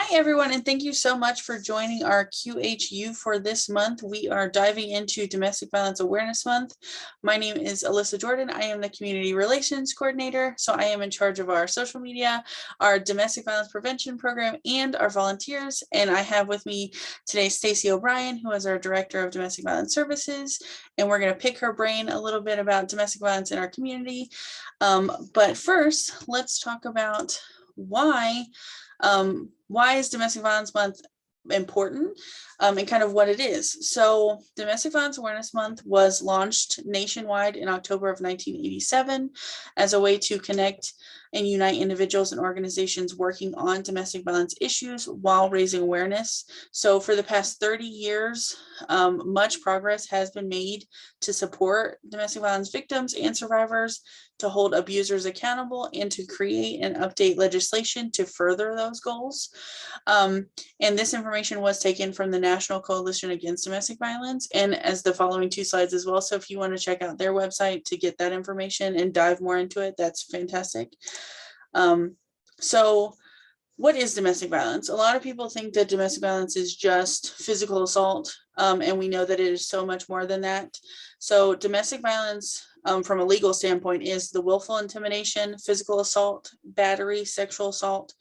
Hi, everyone, and thank you so much for joining our QHU for this month. We are diving into Domestic Violence Awareness Month. My name is Alyssa Jordan. I am the Community Relations Coordinator, so I am in charge of our social media, our Domestic Violence Prevention Program, and our volunteers. And I have with me today Stacey O'Brien, who is our Director of Domestic Violence Services, and we're going to pick her brain a little bit about domestic violence in our community. But first, let's talk about why is Domestic Violence Month important and kind of what it is. So Domestic Violence Awareness Month was launched nationwide in October of 1987 as a way to connect and unite individuals and organizations working on domestic violence issues while raising awareness. So for the past 30 years, much progress has been made to support domestic violence victims and survivors, to hold abusers accountable, and to create and update legislation to further those goals. And this information was taken from the National Coalition Against Domestic Violence, and as the following two slides as well. So if you want to check out their website to get that information and dive more into it, that's fantastic. So what is domestic violence? A lot of people think that domestic violence is just physical assault, and we know that it is so much more than that. So domestic violence, from a legal standpoint, is the willful intimidation, physical assault, battery, sexual assault,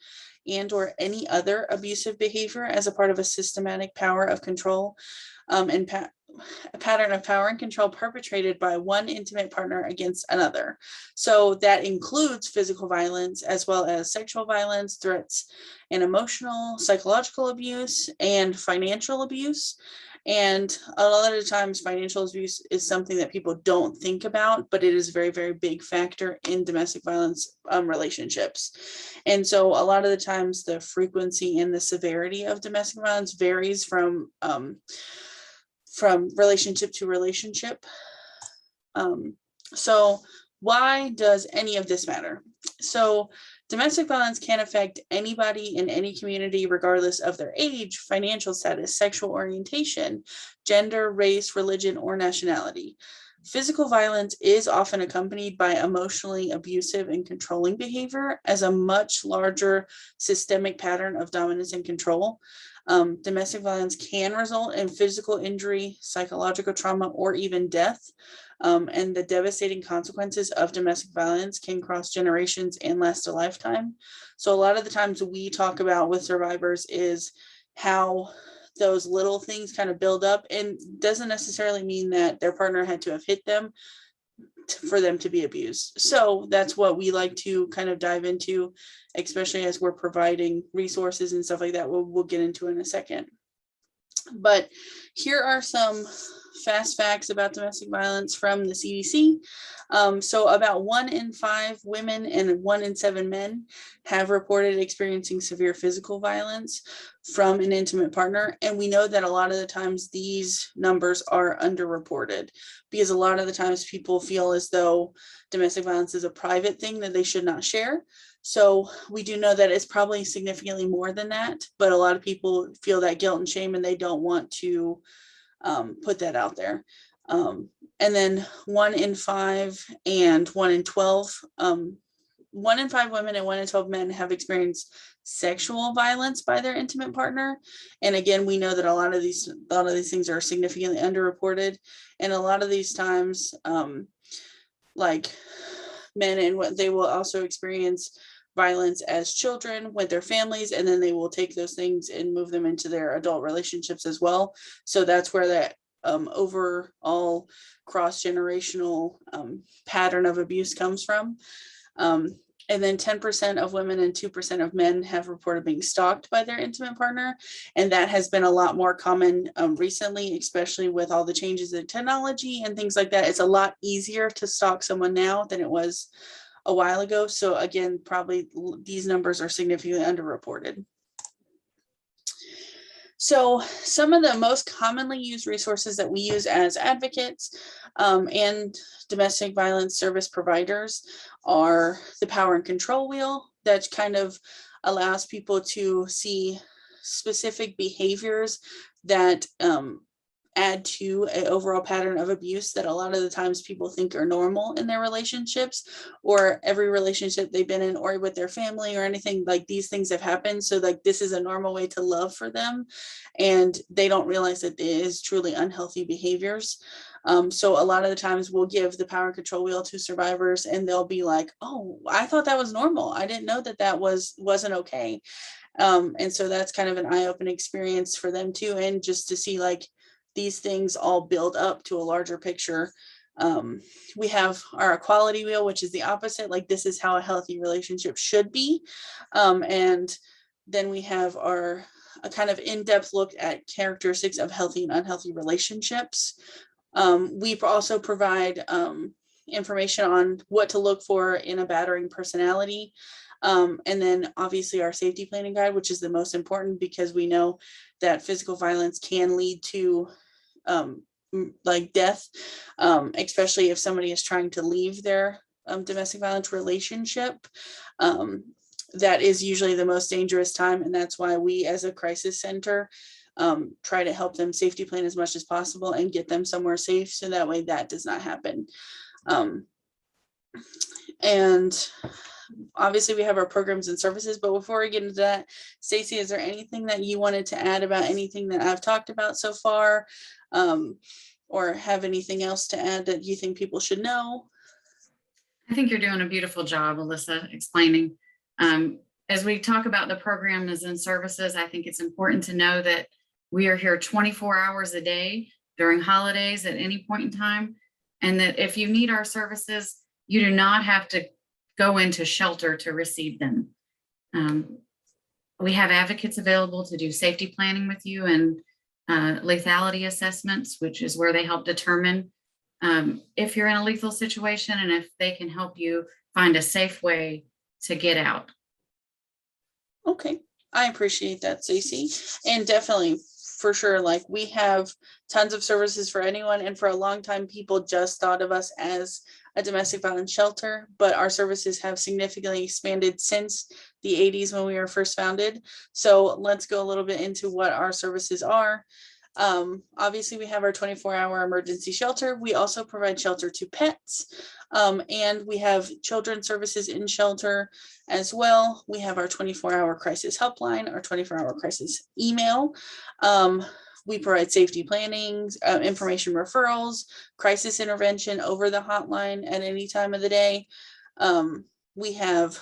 and or any other abusive behavior as a part of a systematic power of control and a pattern of power and control perpetrated by one intimate partner against another. So that includes physical violence as well as sexual violence, threats, and emotional, psychological abuse, and financial abuse. And a lot of the times financial abuse is something that people don't think about, but it is a very, very big factor in domestic violence relationships. And so a lot of the times the frequency and the severity of domestic violence varies from relationship to relationship. So why does any of this matter? So domestic violence can affect anybody in any community, regardless of their age, financial status, sexual orientation, gender, race, religion, or nationality. Physical violence is often accompanied by emotionally abusive and controlling behavior as a much larger systemic pattern of dominance and control. Domestic violence can result in physical injury, psychological trauma, or even death. And the devastating consequences of domestic violence can cross generations and last a lifetime. So a lot of the times we talk about with survivors is how those little things kind of build up, and doesn't necessarily mean that their partner had to have hit them for them to be abused. So that's what we like to kind of dive into, especially as we're providing resources and stuff like that. We'll get into in a second. But here are some fast facts about domestic violence from the CDC. So about 1 in 5 women and 1 in 7 men have reported experiencing severe physical violence from an intimate partner. And we know that a lot of the times these numbers are underreported, because a lot of the times people feel as though domestic violence is a private thing that they should not share. So we do know that it's probably significantly more than that, but a lot of people feel that guilt and shame and they don't want to put that out there. And then 1 in 5 and 1 in 12, 1 in 5 women and 1 in 12 men have experienced sexual violence by their intimate partner. And again, we know that a lot of these things are significantly underreported. And a lot of these times, like men, and what they will also experience violence as children with their families, and then they will take those things and move them into their adult relationships as well. So that's where that overall cross-generational pattern of abuse comes from. And then 10% of women and 2% of men have reported being stalked by their intimate partner. And that has been a lot more common recently, especially with all the changes in technology and things like that. It's a lot easier to stalk someone now than it was a while ago. So again, probably these numbers are significantly underreported. So some of the most commonly used resources that we use as advocates and domestic violence service providers are the power and control wheel, that kind of allows people to see specific behaviors that add to an overall pattern of abuse that a lot of the times people think are normal in their relationships, or every relationship they've been in, or with their family or anything, like these things have happened. So like this is a normal way to love for them, and they don't realize that it is truly unhealthy behaviors. So a lot of the times we'll give the power and control wheel to survivors, and they'll be like, oh, I thought that was normal. I didn't know that that wasn't okay. And so that's kind of an eye-opening experience for them too. And just to see like these things all build up to a larger picture. We have our equality wheel, which is the opposite. Like this is how a healthy relationship should be. And then we have a kind of in-depth look at characteristics of healthy and unhealthy relationships. We also provide information on what to look for in a battering personality. And then obviously our safety planning guide, which is the most important because we know that physical violence can lead to like death, especially if somebody is trying to leave their domestic violence relationship. That is usually the most dangerous time. And that's why we as a crisis center try to help them safety plan as much as possible and get them somewhere safe. So that way that does not happen. And obviously we have our programs and services, but before we get into that, Stacey, is there anything that you wanted to add about anything that I've talked about so far? Or have anything else to add that you think people should know? I think you're doing a beautiful job, Alyssa, explaining. As we talk about the programs and services, I think it's important to know that we are here 24 hours a day during holidays at any point in time. And that if you need our services, you do not have to go into shelter to receive them. We have advocates available to do safety planning with you and lethality assessments, which is where they help determine if you're in a lethal situation and if they can help you find a safe way to get out. Okay, I appreciate that, Stacey. And definitely, for sure, like we have tons of services for anyone. And for a long time, people just thought of us as a domestic violence shelter, but our services have significantly expanded since the 80s when we were first founded. So let's go a little bit into what our services are. Obviously, we have our 24-hour emergency shelter. We also provide shelter to pets, and we have children's services in shelter as well. We have our 24-hour crisis helpline, our 24-hour crisis email. We provide safety planning, information referrals, crisis intervention over the hotline at any time of the day. We have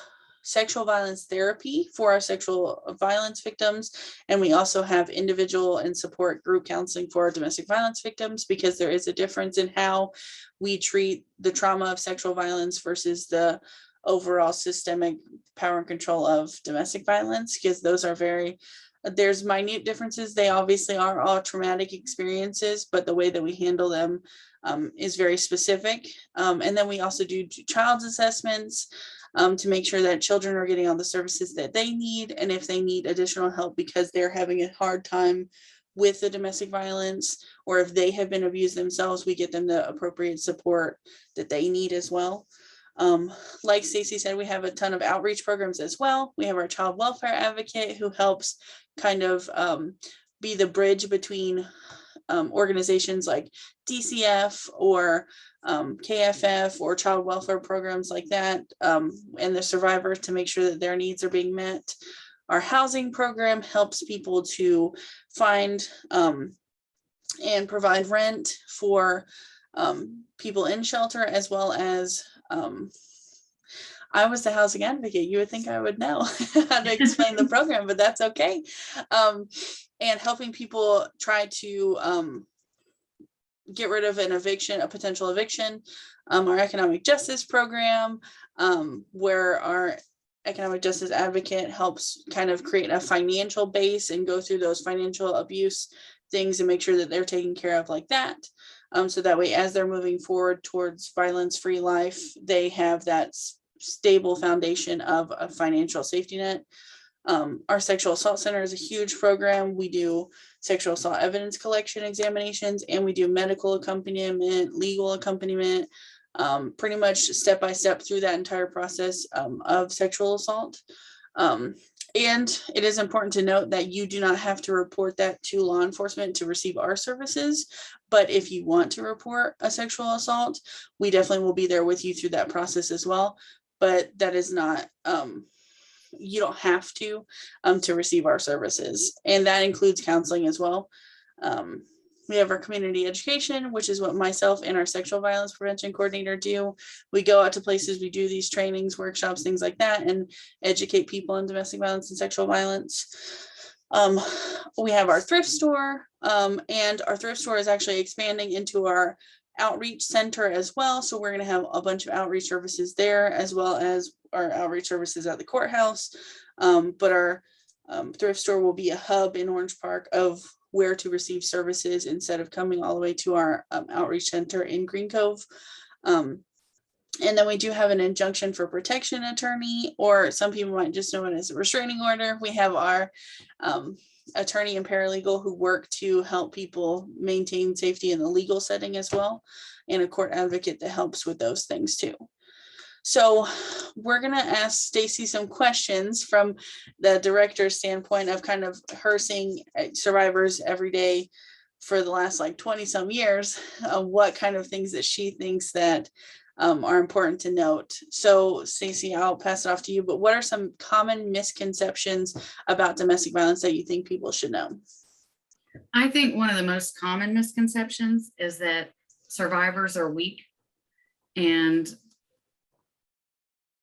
sexual violence therapy for our sexual violence victims. And we also have individual and support group counseling for our domestic violence victims, because there is a difference in how we treat the trauma of sexual violence versus the overall systemic power and control of domestic violence, because those are there's minute differences. They obviously are all traumatic experiences, but the way that we handle them is very specific. And then we also do child's assessments to make sure that children are getting all the services that they need. And if they need additional help because they're having a hard time with the domestic violence, or if they have been abused themselves, we get them the appropriate support that they need as well. Like Stacey said, we have a ton of outreach programs as well. We have our child welfare advocate who helps kind of be the bridge between organizations like DCF or KFF or child welfare programs like that, and the survivors, to make sure that their needs are being met. Our housing program helps people to find and provide rent for people in shelter, as well as I was the housing advocate. You would think I would know how to explain the program, but that's okay. And helping people try to get rid of an eviction, a potential eviction. Our economic justice program, where our economic justice advocate helps kind of create a financial base and go through those financial abuse things and make sure that they're taken care of like that. So that way, as they're moving forward towards violence-free life, they have that stable foundation of a financial safety net. Our sexual assault center is a huge program. We do sexual assault evidence collection examinations, and we do medical accompaniment, legal accompaniment, pretty much step by step through that entire process of sexual assault. And it is important to note that you do not have to report that to law enforcement to receive our services. But if you want to report a sexual assault, we definitely will be there with you through that process as well. But that is not, you don't have to receive our services. And that includes counseling as well. We have our community education, which is what myself and our sexual violence prevention coordinator do. We go out to places, we do these trainings, workshops, things like that, and educate people on domestic violence and sexual violence. We have our thrift store, and our thrift store is actually expanding into our outreach center as well. So we're going to have a bunch of outreach services there, as well as our outreach services at the courthouse. But our thrift store will be a hub in Orange Park of where to receive services instead of coming all the way to our outreach center in Green Cove. And then we do have an injunction for protection attorney, or some people might just know it as a restraining order. We have our attorney and paralegal who work to help people maintain safety in the legal setting as well, and a court advocate that helps with those things too. So we're going to ask Stacy some questions from the director's standpoint of kind of her seeing survivors every day for the last like 20 some years, what kind of things that she thinks that are important to note. So Stacy, I'll pass it off to you, but what are some common misconceptions about domestic violence that you think people should know? I think one of the most common misconceptions is that survivors are weak. And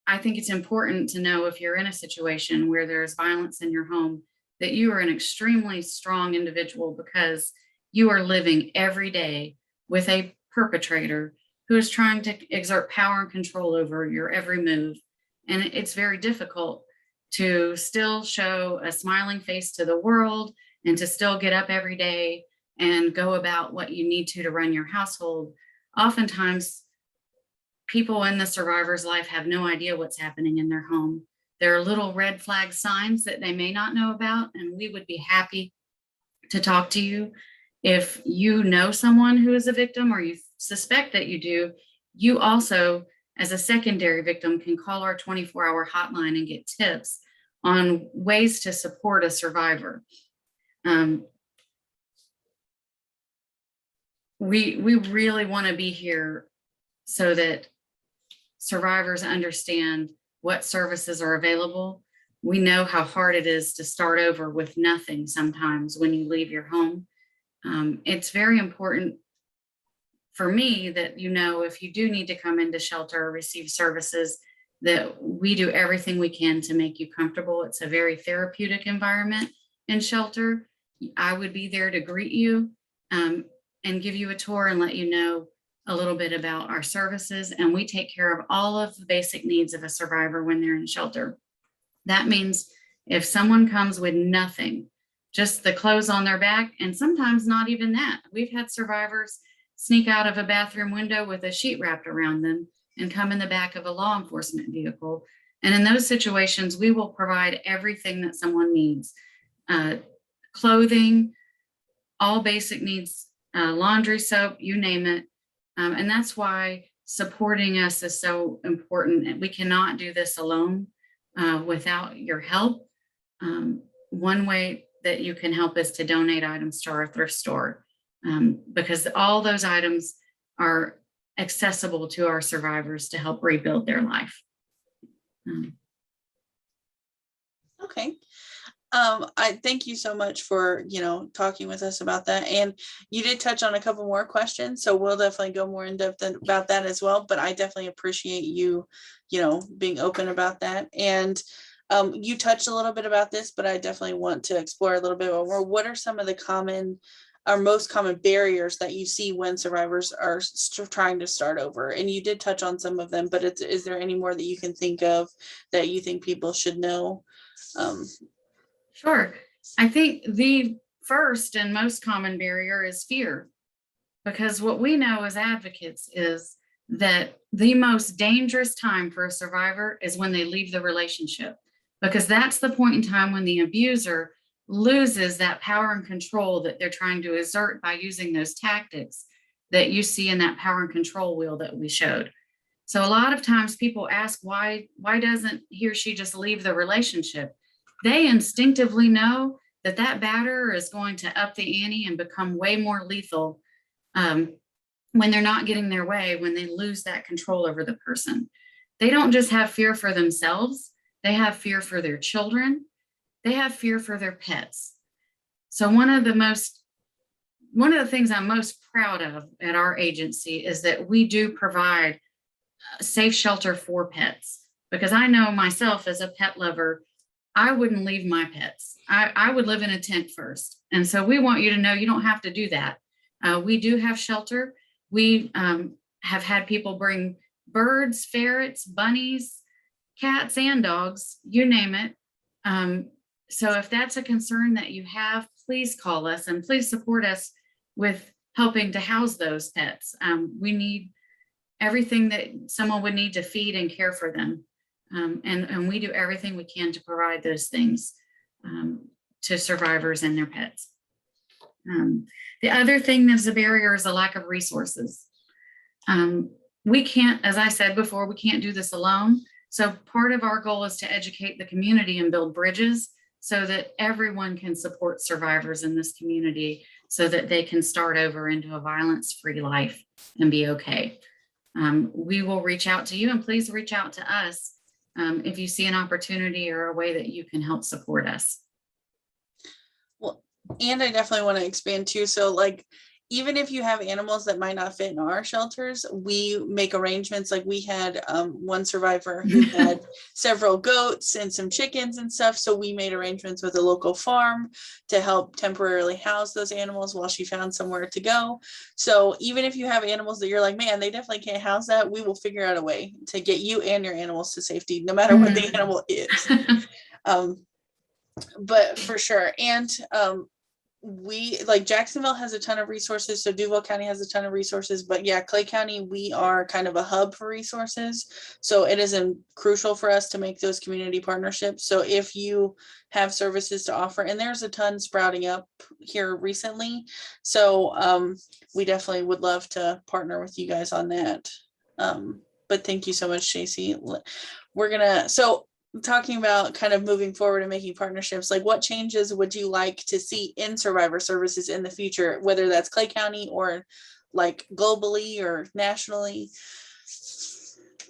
I think it's important to know, if you're in a situation where there's violence in your home, that you are an extremely strong individual, because you are living every day with a perpetrator who is trying to exert power and control over your every move. And it's very difficult to still show a smiling face to the world and to still get up every day and go about what you need to run your household. Oftentimes, people in the survivor's life have no idea what's happening in their home. There are little red flag signs that they may not know about, and we would be happy to talk to you. If you know someone who is a victim, or you suspect that you do, you also, as a secondary victim, can call our 24-hour hotline and get tips on ways to support a survivor. We really want to be here so that survivors understand what services are available. We know how hard it is to start over with nothing sometimes when you leave your home. It's very important for me that, you know, if you do need to come into shelter or receive services, that we do everything we can to make you comfortable. It's a very therapeutic environment in shelter. I would be there to greet you and give you a tour and let you know a little bit about our services. And we take care of all of the basic needs of a survivor when they're in shelter. That means if someone comes with nothing, just the clothes on their back, and sometimes not even that. We've had survivors sneak out of a bathroom window with a sheet wrapped around them and come in the back of a law enforcement vehicle. And in those situations, we will provide everything that someone needs. Clothing, all basic needs, laundry, soap, you name it. And that's why supporting us is so important. And we cannot do this alone without your help. One way that you can help is to donate items to our thrift store, because all those items are accessible to our survivors to help rebuild their life. Okay. I thank you so much for, talking with us about that. And you did touch on a couple more questions, so we'll definitely go more in depth about that as well. But I definitely appreciate you, being open about that. And you touched a little bit about this, but I definitely want to explore a little bit more. What are some of the most common barriers that you see when survivors are trying to start over? And you did touch on some of them, but is there any more that you can think of that you think people should know? Sure. I think the first and most common barrier is fear, because what we know as advocates is that the most dangerous time for a survivor is when they leave the relationship, because that's the point in time when the abuser loses that power and control that they're trying to exert by using those tactics that you see in that power and control wheel that we showed. So a lot of times people ask, why doesn't he or she just leave the relationship? they instinctively know that that batter is going to up the ante and become way more lethal when they're not getting their way, when they lose that control over the person. They don't just have fear for themselves, they have fear for their children, they have fear for their pets. So one of the things I'm most proud of at our agency is that we do provide a safe shelter for pets, because I know myself as a pet lover, I wouldn't leave my pets. I would live in a tent first. And so we want you to know you don't have to do that. We do have shelter. We have had people bring birds, ferrets, bunnies, cats, and dogs, you name it. So if that's a concern that you have, please call us and please support us with helping to house those pets. We need everything that someone would need to feed and care for them. And we do everything we can to provide those things to survivors and their pets. The other thing that's a barrier is a lack of resources. We can't, as I said before, we can't do this alone. So part of our goal is to educate the community and build bridges so that everyone can support survivors in this community so that they can start over into a violence-free life and be okay. We will reach out to you, and please reach out to us if you see an opportunity or a way that you can help support us. Well, and I definitely want to expand too. So like, even if you have animals that might not fit in our shelters, we make arrangements. Like we had one survivor who had several goats and some chickens and stuff. So we made arrangements with a local farm to help temporarily house those animals while she found somewhere to go. So even if you have animals that you're like, man, they definitely can't house that, we will figure out a way to get you and your animals to safety, no matter what the animal is. But for sure. And we like Jacksonville has a ton of resources, so Duval County has a ton of resources, but yeah, Clay County, we are kind of a hub for resources, so it is crucial for us to make those community partnerships. So if you have services to offer, and there's a ton sprouting up here recently, so we definitely would love to partner with you guys on that. But thank you so much, JC. We're gonna talking about kind of moving forward and making partnerships, like what changes would you like to see in survivor services in the future, whether that's Clay County or like globally or nationally?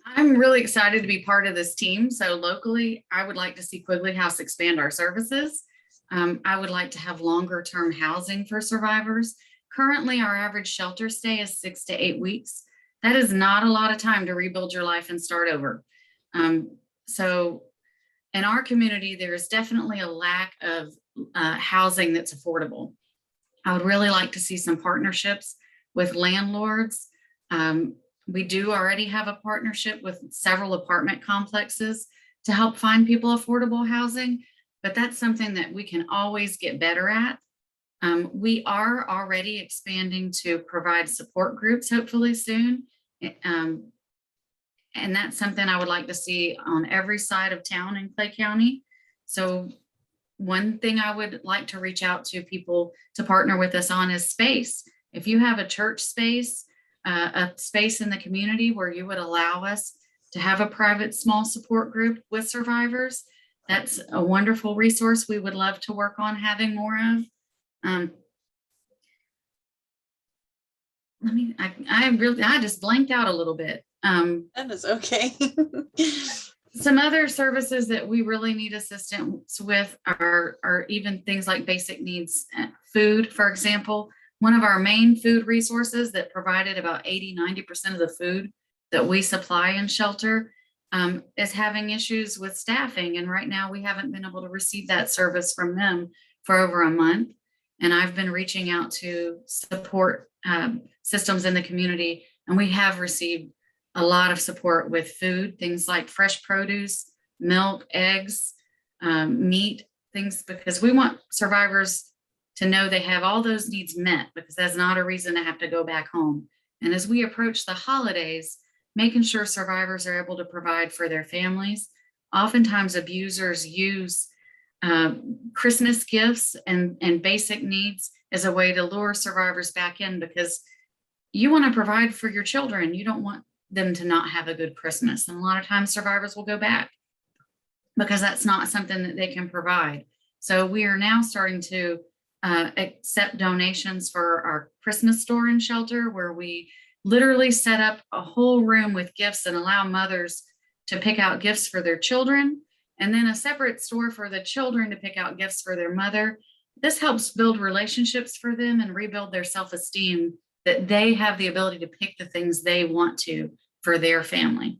I'm really excited to be part of this team. So locally, I would like to see Quigley House expand our services. I would like to have longer term housing for survivors. Currently, our average shelter stay is 6 to 8 weeks. That is not a lot of time to rebuild your life and start over. So in our community, there is definitely a lack of housing that's affordable. I would really like to see some partnerships with landlords. We do already have a partnership with several apartment complexes to help find people affordable housing, but that's something that we can always get better at. We are already expanding to provide support groups, hopefully soon. And that's something I would like to see on every side of town in Clay County. So one thing I would like to reach out to people to partner with us on is space. If you have a church space, a space in the community where you would allow us to have a private small support group with survivors, that's a wonderful resource we would love to work on having more of. I just blanked out a little bit. That is okay. Some other services that we really need assistance with are even things like basic needs, food, for example. One of our main food resources that provided about 80–90% of the food that we supply in shelter is having issues with staffing. And right now we haven't been able to receive that service from them for over a month. And I've been reaching out to support systems in the community, and we have received a lot of support with food, things like fresh produce, milk, eggs, meat, things, because we want survivors to know they have all those needs met, because that's not a reason to have to go back home. And as we approach the holidays, making sure survivors are able to provide for their families. Oftentimes abusers use Christmas gifts and basic needs as a way to lure survivors back in, because you want to provide for your children. You don't want them to not have a good Christmas. And a lot of times survivors will go back. because that's not something that they can provide. So we are now starting to accept donations for our Christmas store and shelter, where we literally set up a whole room with gifts and allow mothers to pick out gifts for their children, and then a separate store for the children to pick out gifts for their mother. This helps build relationships for them and rebuild their self-esteem, that they have the ability to pick the things they want to for their family.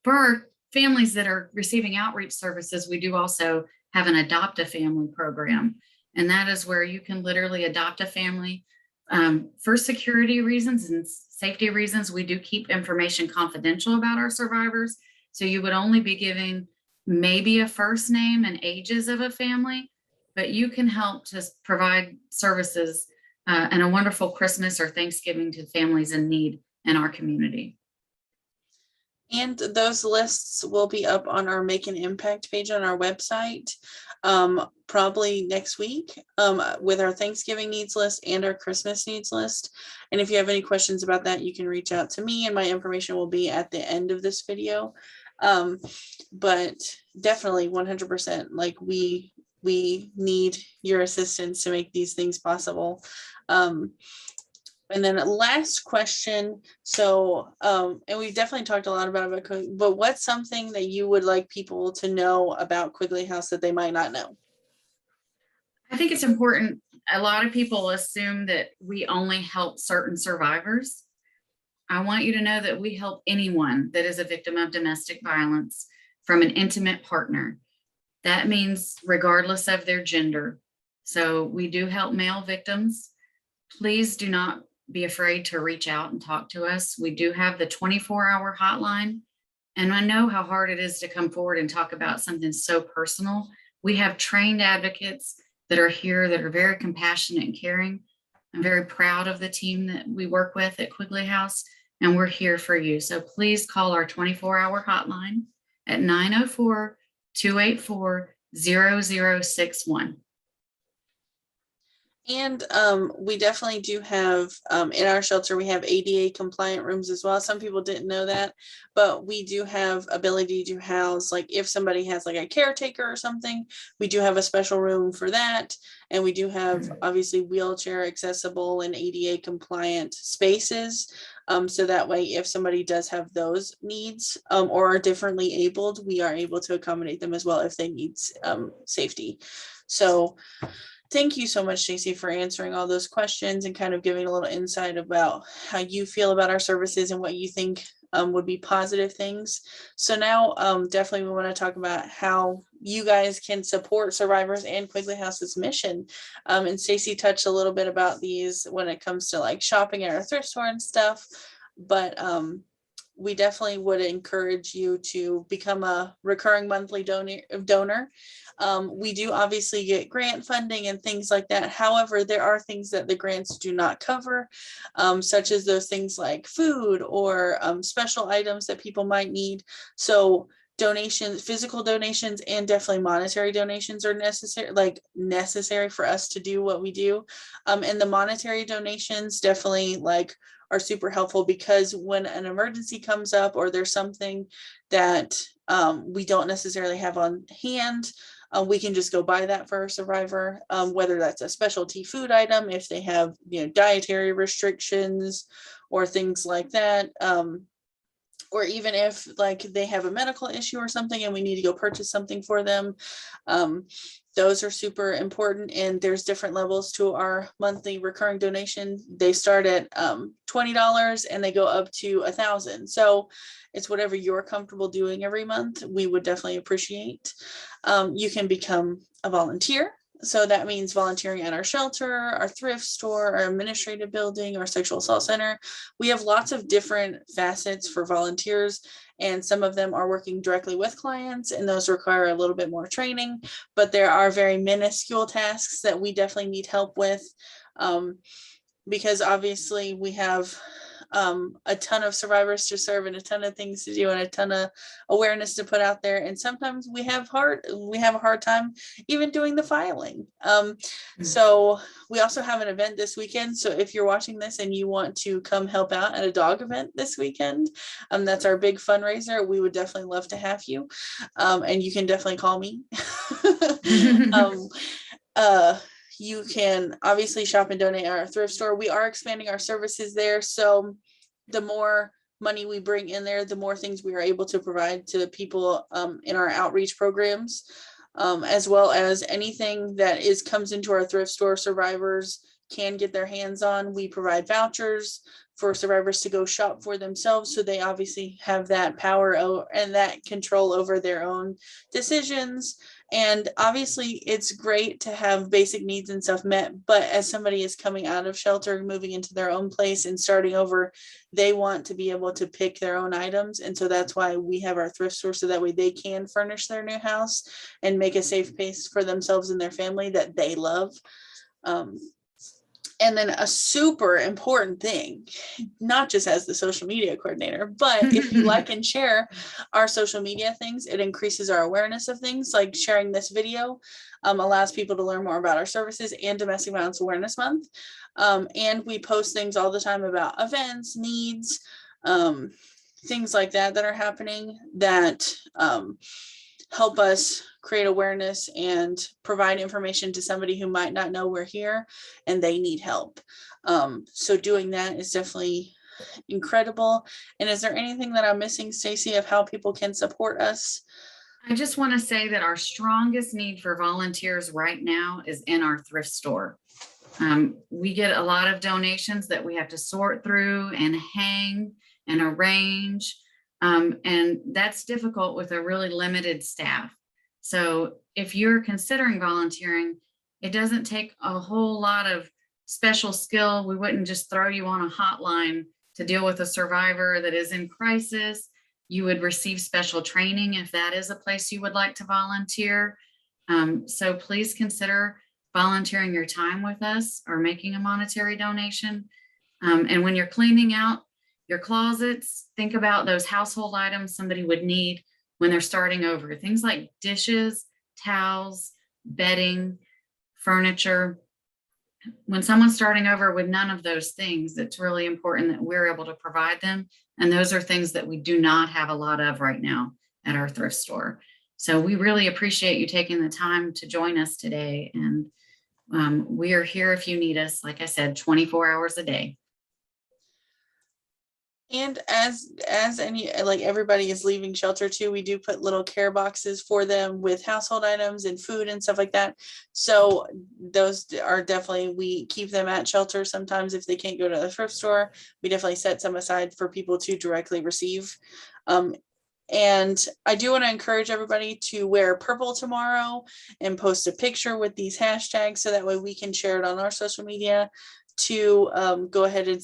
For our families that are receiving outreach services, we do also have an adopt a family program. And that is where you can literally adopt a family. For security reasons and safety reasons, we do keep information confidential about our survivors. So you would only be giving maybe a first name and ages of a family, but you can help to provide services and a wonderful Christmas or Thanksgiving to families in need in our community. And those lists will be up on our Make an Impact page on our website, probably next week, with our Thanksgiving needs list and our Christmas needs list. And if you have any questions about that, you can reach out to me, and my information will be at the end of this video. But definitely 100%, like we need your assistance to make these things possible. And then last question. So, and we've definitely talked a lot about it, but what's something that you would like people to know about Quigley House that they might not know? I think it's important. A lot of people assume that we only help certain survivors. I want you to know that we help anyone that is a victim of domestic violence from an intimate partner. That means regardless of their gender. So we do help male victims. Please do not be afraid to reach out and talk to us. We do have the 24-hour hotline. And I know how hard it is to come forward and talk about something so personal. We have trained advocates that are here that are very compassionate and caring. I'm very proud of the team that we work with at Quigley House, and we're here for you. So please call our 24-hour hotline at 904-284-0061. And we definitely do have, in our shelter, we have ADA compliant rooms as well. Some people didn't know that, but we do have ability to house, like if somebody has like a caretaker or something, we do have a special room for that. And we do have obviously wheelchair accessible and ADA compliant spaces. So that way, if somebody does have those needs or are differently abled, we are able to accommodate them as well if they need safety. So thank you so much, Stacey, for answering all those questions and kind of giving a little insight about how you feel about our services and what you think would be positive things. So now definitely we want to talk about how you guys can support survivors and Quigley House's mission. And Stacey touched a little bit about these when it comes to like shopping at our thrift store and stuff. But we definitely would encourage you to become a recurring monthly donor. We do obviously get grant funding and things like that. However, there are things that the grants do not cover, such as those things like food or special items that people might need. So donations, physical donations, and definitely monetary donations are necessary for us to do what we do. And the monetary donations definitely are super helpful, because when an emergency comes up or there's something that we don't necessarily have on hand, we can just go buy that for a survivor, whether that's a specialty food item, if they have dietary restrictions or things like that, or even if they have a medical issue or something and we need to go purchase something for them. Those are super important, and there's different levels to our monthly recurring donation. They start at $20 and they go up to $1,000. So it's whatever you're comfortable doing every month. We would definitely appreciate. You can become a volunteer. So that means volunteering at our shelter, our thrift store, our administrative building, our sexual assault center. We have lots of different facets for volunteers, and some of them are working directly with clients, and those require a little bit more training, but there are very minuscule tasks that we definitely need help with, because obviously we have a ton of survivors to serve and a ton of things to do and a ton of awareness to put out there. And sometimes we have a hard time even doing the filing. So we also have an event this weekend. So if you're watching this and you want to come help out at a dog event this weekend, that's our big fundraiser. We would definitely love to have you. And you can definitely call me. You can obviously shop and donate at our thrift store. We are expanding our services there. So the more money we bring in there, the more things we are able to provide to people in our outreach programs, as well as anything that comes into our thrift store survivors can get their hands on. We provide vouchers for survivors to go shop for themselves. So they obviously have that power and that control over their own decisions. And obviously it's great to have basic needs and stuff met, but as somebody is coming out of shelter, moving into their own place and starting over, they want to be able to pick their own items. And so that's why we have our thrift store, so that way they can furnish their new house and make a safe place for themselves and their family that they love. And then a super important thing, not just as the social media coordinator, but if you like and share our social media things, it increases our awareness of things. Like sharing this video allows people to learn more about our services and Domestic Violence Awareness Month. And we post things all the time about events, needs, things like that are happening that help us create awareness and provide information to somebody who might not know we're here and they need help. So doing that is definitely incredible. And is there anything that I'm missing, Stacey, of how people can support us? I just want to say that our strongest need for volunteers right now is in our thrift store. We get a lot of donations that we have to sort through and hang and arrange. And that's difficult with a really limited staff. So if you're considering volunteering, it doesn't take a whole lot of special skill. We wouldn't just throw you on a hotline to deal with a survivor that is in crisis. You would receive special training if that is a place you would like to volunteer. So please consider volunteering your time with us or making a monetary donation. And when you're cleaning out your closets, think about those household items somebody would need when they're starting over. Things like dishes, towels, bedding, furniture. When someone's starting over with none of those things, it's really important that we're able to provide them. And those are things that we do not have a lot of right now at our thrift store. So we really appreciate you taking the time to join us today. And we are here if you need us, like I said, 24 hours a day. And as everybody is leaving shelter too, we do put little care boxes for them with household items and food and stuff like that. So those are definitely, we keep them at shelter. Sometimes if they can't go to the thrift store, we definitely set some aside for people to directly receive. And I do want to encourage everybody to wear purple tomorrow and post a picture with these hashtags, so that way we can share it on our social media to go ahead and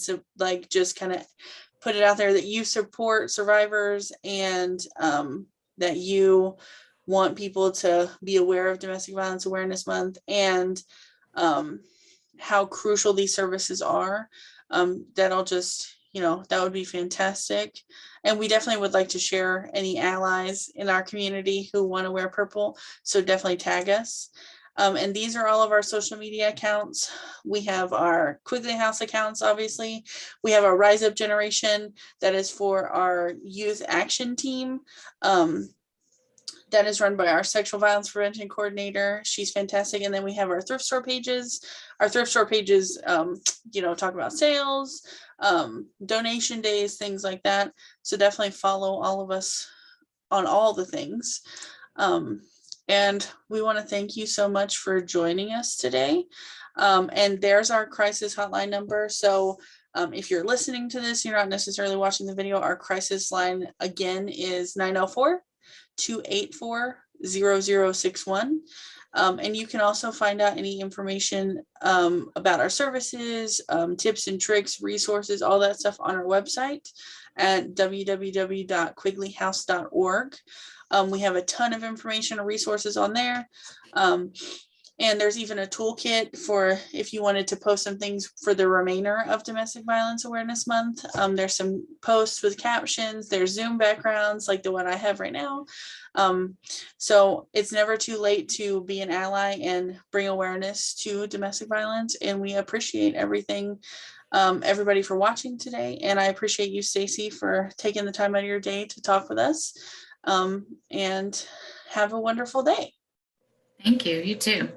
just kind of put it out there that you support survivors and that you want people to be aware of Domestic Violence Awareness Month and how crucial these services are. That'll just, that would be fantastic. And we definitely would like to share any allies in our community who want to wear purple. So definitely tag us. And these are all of our social media accounts. We have our Quigley House accounts, obviously. We have our Rise Up Generation, that is for our youth action team. That is run by our sexual violence prevention coordinator. She's fantastic. And then we have our thrift store pages. Our thrift store pages, talk about sales, donation days, things like that. So definitely follow all of us on all the things. And we want to thank you so much for joining us today. And there's our crisis hotline number. So if you're listening to this, you're not necessarily watching the video, our crisis line again is 904-284-0061. And you can also find out any information about our services, tips and tricks, resources, all that stuff on our website at www.quigleyhouse.org. We have a ton of information and resources on there. And there's even a toolkit for if you wanted to post some things for the remainder of Domestic Violence Awareness Month. There's some posts with captions, there's Zoom backgrounds like the one I have right now. So it's never too late to be an ally and bring awareness to domestic violence. And we appreciate everything, everybody for watching today. And I appreciate you, Stacy, for taking the time out of your day to talk with us. And have a wonderful day. Thank you. You too.